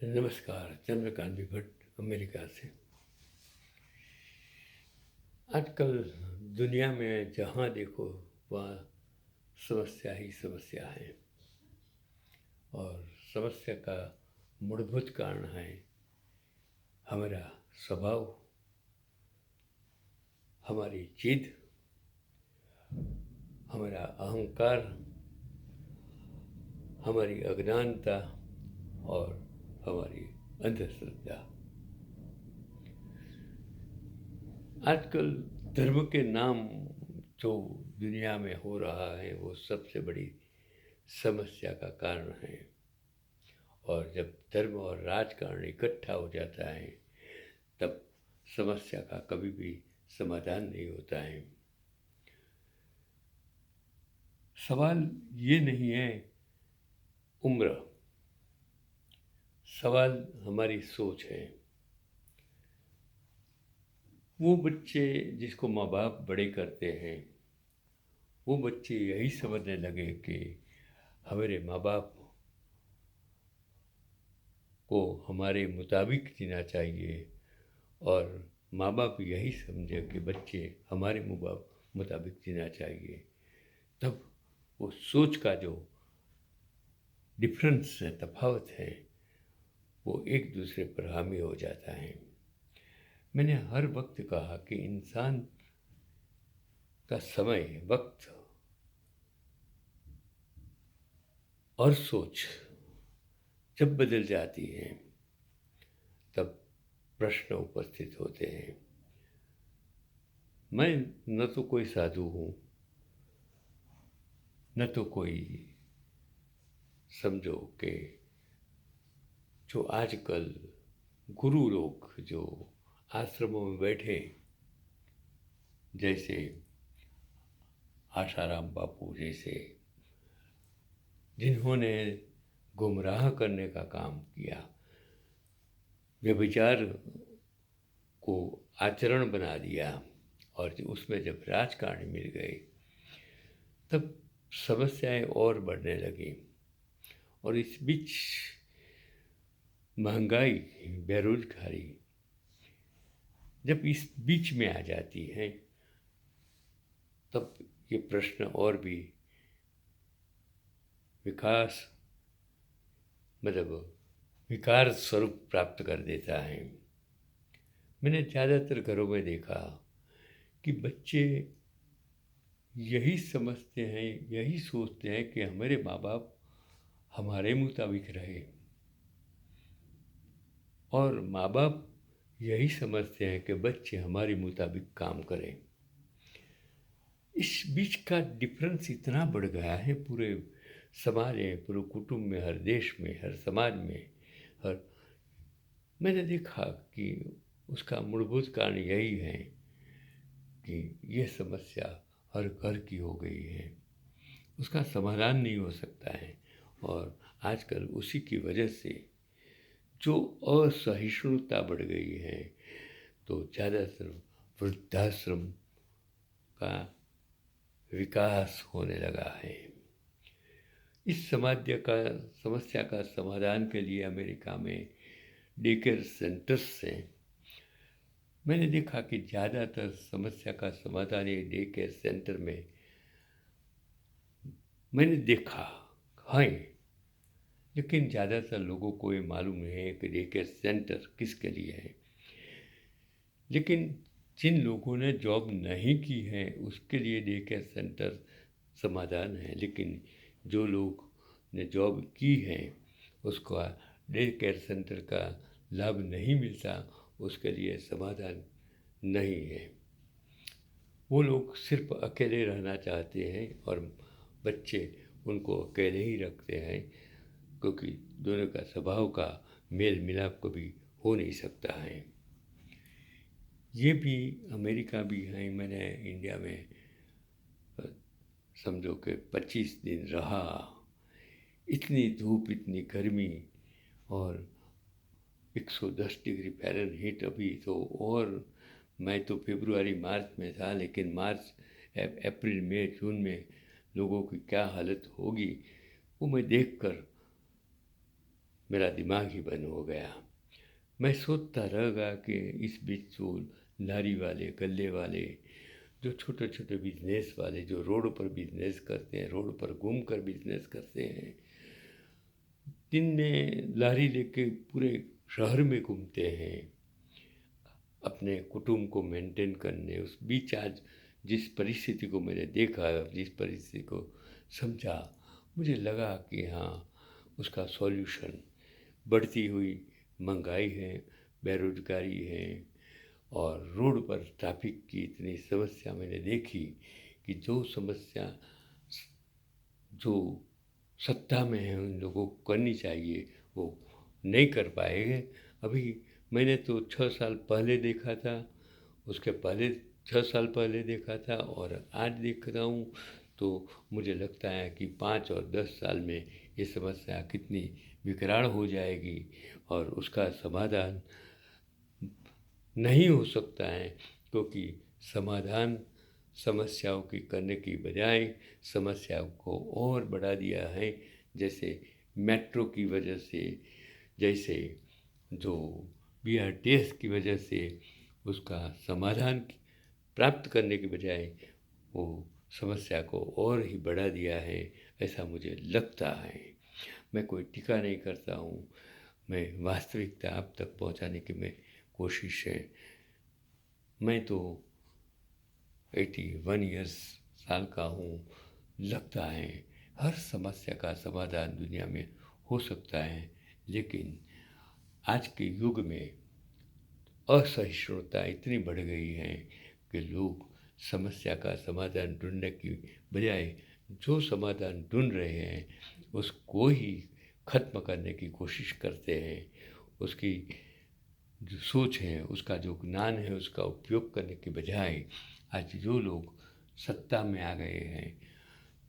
नमस्कार, चंद्रकांत भट्ट अमेरिका से। आजकल दुनिया में जहाँ देखो वहाँ समस्या ही समस्या है और समस्या का मूलभूत कारण है हमारा स्वभाव, हमारी जिद, हमारा अहंकार, हमारी अज्ञानता और हमारी अंधश्रद्धा। आजकल धर्म के नाम जो दुनिया में हो रहा है वो सबसे बड़ी समस्या का कारण है। और जब धर्म और राजकारण इकट्ठा हो जाता है तब समस्या का कभी भी समाधान नहीं होता है। सवाल ये नहीं है उम्र, सवाल हमारी सोच है। वो बच्चे जिसको माँ बाप बड़े करते हैं वो बच्चे यही समझने लगे कि हमारे माँ बाप को हमारे मुताबिक जीना चाहिए और माँ बाप यही समझे कि बच्चे हमारे मुताबिक जीना चाहिए। तब वो सोच का जो डिफरेंस है, तफावत है, वो एक दूसरे पर हावी हो जाता है। मैंने हर वक्त कहा कि इंसान का समय, वक्त और सोच जब बदल जाती है तब प्रश्न उपस्थित होते हैं। मैं न तो कोई साधु हूँ, न तो कोई समझो कि जो आजकल गुरु लोग जो आश्रमों में बैठे, जैसे आशाराम बापू जैसे, जिन्होंने गुमराह करने का काम किया, व्यभिचार को आचरण बना दिया और उसमें जब राजकारणी मिल गए तब समस्याएं और बढ़ने लगी। और इस बीच महंगाई, बेरोजगारी जब इस बीच में आ जाती है तब ये प्रश्न और भी विकार स्वरूप प्राप्त कर देता है। मैंने ज़्यादातर घरों में देखा कि बच्चे यही समझते हैं, यही सोचते हैं कि हमारे माँ बाप हमारे मुताबिक रहे और माँ बाप यही समझते हैं कि बच्चे हमारे मुताबिक काम करें। इस बीच का डिफरेंस इतना बढ़ गया है पूरे समाज में, पूरे कुटुंब में, हर देश में, हर समाज में, हर मैंने देखा कि उसका मूलभूत कारण यही है कि ये समस्या हर घर की हो गई है, उसका समाधान नहीं हो सकता है। और आजकल उसी की वजह से जो असहिष्णुता बढ़ गई है तो ज़्यादातर वृद्धाश्रम का विकास होने लगा है। इस समस्या का समाधान के लिए अमेरिका में डे केयर सेंटर्स से मैंने देखा कि ज़्यादातर समस्या का समाधान ये डे केयर सेंटर में मैंने देखा है। लेकिन ज़्यादातर लोगों को ये मालूम नहीं है कि डे केयर सेंटर किसके लिए है। लेकिन जिन लोगों ने जॉब नहीं की है उसके लिए डे केयर सेंटर समाधान है, लेकिन जो लोग ने जॉब की है उसका डे केयर सेंटर का लाभ नहीं मिलता, उसके लिए समाधान नहीं है। वो लोग सिर्फ अकेले रहना चाहते हैं और बच्चे उनको अकेले ही रखते हैं, क्योंकि दोनों का स्वभाव का मेल मिलाप कभी हो नहीं सकता है। ये भी अमेरिका भी है। मैंने इंडिया में समझो कि 25 दिन रहा, इतनी धूप, इतनी गर्मी और 110 डिग्री फ़ारेनहीट अभी तो। और मैं तो फरवरी मार्च में था, लेकिन मार्च अप्रैल मई जून में लोगों की क्या हालत होगी वो मैं देखकर मेरा दिमाग ही बंद हो गया। मैं सोचता रह गया कि इस बीच जो लारी वाले, गल्ले वाले, जो छोटे छोटे बिजनेस वाले जो रोड पर बिजनेस करते हैं, रोड पर घूम कर बिजनेस करते हैं, दिन में लारी लेके पूरे शहर में घूमते हैं अपने कुटुंब को मेंटेन करने। उस बीच आज जिस परिस्थिति को मैंने देखा, जिस परिस्थिति को समझा, मुझे लगा कि हाँ, उसका सॉल्यूशन बढ़ती हुई महंगाई है, बेरोजगारी है, और रोड पर ट्रैफिक की इतनी समस्या मैंने देखी कि जो समस्या जो सत्ता में है उन लोगों को करनी चाहिए वो नहीं कर पाएंगे। अभी मैंने तो 6 साल पहले देखा था, उसके पहले 6 साल पहले देखा था, और आज देख रहा हूँ तो मुझे लगता है कि 5 और 10 साल में ये समस्या कितनी विकराल हो जाएगी और उसका समाधान नहीं हो सकता है, क्योंकि समाधान समस्याओं की करने की बजाय समस्याओं को और बढ़ा दिया है। जैसे मेट्रो की वजह से, जैसे जो BRTS की वजह से उसका समाधान प्राप्त करने के बजाय वो समस्या को और ही बढ़ा दिया है, ऐसा मुझे लगता है। मैं कोई टीका नहीं करता हूँ, मैं वास्तविकता आप तक पहुँचाने की मैं कोशिश है। मैं तो 81 ईयर्स साल का हूँ। लगता है हर समस्या का समाधान दुनिया में हो सकता है, लेकिन आज के युग में असहिष्णुता इतनी बढ़ गई है कि लोग समस्या का समाधान ढूंढने की बजाय जो समाधान ढूंढ रहे हैं उसको ही खत्म करने की कोशिश करते हैं। उसकी जो सोच है, उसका जो ज्ञान है, उसका उपयोग करने के बजाय आज जो लोग सत्ता में आ गए हैं,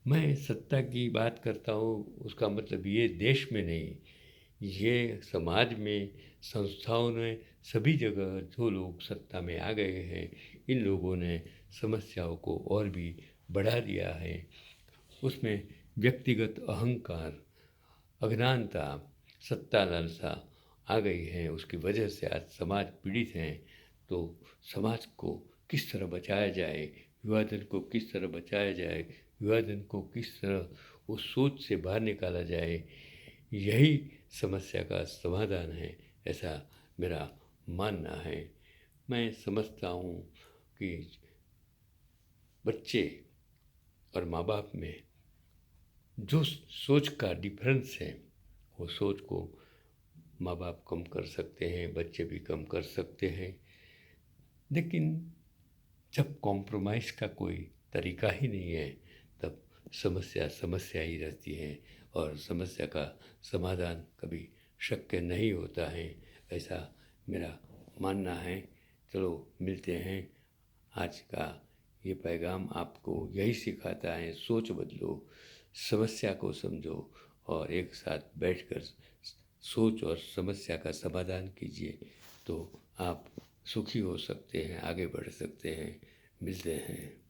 मैं सत्ता की बात करता हूँ उसका मतलब ये देश में नहीं, ये समाज में, संस्थाओं में, सभी जगह जो लोग सत्ता में आ गए हैं, इन लोगों ने समस्याओं को और भी बढ़ा दिया है। उसमें व्यक्तिगत अहंकार, अज्ञानता, सत्ता लालसा आ गई है, उसकी वजह से आज समाज पीड़ित है। तो समाज को किस तरह बचाया जाए, विभाजन को किस तरह बचाया जाए, विभाजन को किस तरह उस सोच से बाहर निकाला जाए, यही समस्या का समाधान है, ऐसा मेरा मानना है। मैं समझता हूँ कि बच्चे और माँ बाप में जो सोच का डिफरेंस है, वो सोच को माँ बाप कम कर सकते हैं, बच्चे भी कम कर सकते हैं। लेकिन जब कॉम्प्रोमाइज़ का कोई तरीका ही नहीं है, तब समस्या समस्या ही रहती है और समस्या का समाधान कभी शक्य नहीं होता है, ऐसा मेरा मानना है। चलो मिलते हैं। आज का ये पैगाम आपको यही सिखाता है, सोच बदलो, समस्या को समझो और एक साथ बैठकर सोच और समस्या का समाधान कीजिए, तो आप सुखी हो सकते हैं, आगे बढ़ सकते हैं। मिलते हैं।